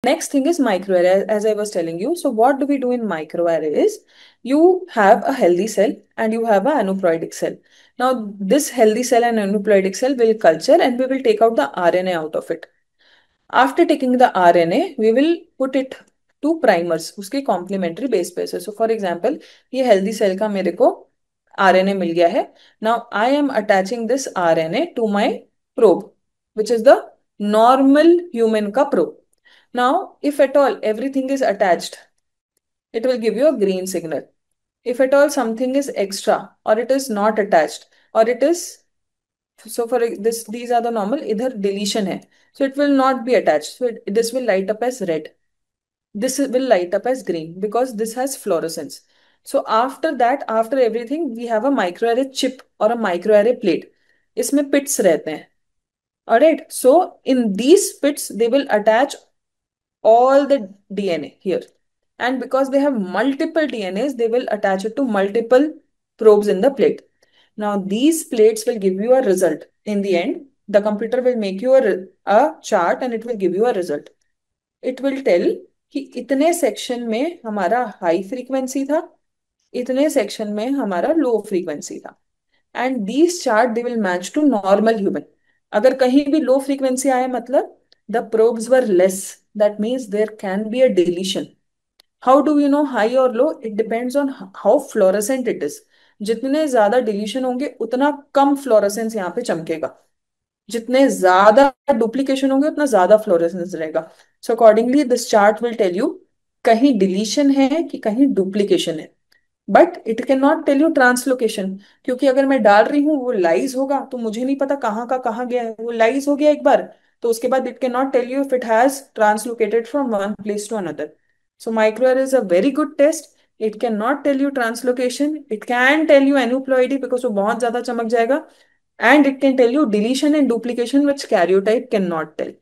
Next thing is microarray, as I was telling you. So what do we do in microarray is you have a healthy cell and you have an aneuploidic cell. Now this healthy cell and aneuploidic cell will culture and we will take out the RNA out of it. After taking the RNA, we will put it to primers, उसके complementary base pairs है. So for example, ये healthy cell का मेरे को RNA मिल गया है. Now I am attaching this RNA to my probe, which is the normal human का probe. Now, if at all everything is attached, it will give you a green signal. If at all something is extra or it is not attached or it is, so for this, these are the normal, either deletion hai. So it will not be attached. So this will light up as red. This will light up as green because this has fluorescence. So after that, after everything, we have a microarray chip or a microarray plate. इसमें pits रहते हैं. Alright. So in these pits, they will attach all the DNA here. And because they have multiple DNAs, they will attach it to multiple probes in the plate. Now, these plates will give you a result. In the end, the computer will make you a chart and it will give you a result. It will tell कि इतने section में हमारा high frequency था, इतने section में हमारा low frequency था. And these chart they will match to normal human. अगर कहीं भी लो फ्रीक्वेंसी आए मतलब the probes were less, that means there can be a deletion. How do you know high और low? It depends on how fluorescent it is. जितने ज्यादा deletion होंगे उतना कम फ्लोरेसेंस यहाँ पे चमकेगा. जितने ज्यादा डुप्लीकेशन होंगे उतना ज्यादा फ्लोरेसेंस रहेगा. So accordingly this chart will tell you कहीं डिलीशन है कि कहीं डुप्लीकेशन है. But it can not tell you translocation, क्योंकि अगर मैं डाल रही हूँ वो लाइज होगा तो मुझे नहीं पता कहाँ का कहाँ गया है. वो लाइज हो गया एक बार तो उसके बाद it can not tell you if it has translocated from one place to another. So microarray is a very good test. It can not tell you translocation. It can tell you aneuploidy because वो बहुत ज्यादा चमक जाएगा. And it can tell you deletion and duplication which karyotype can not tell.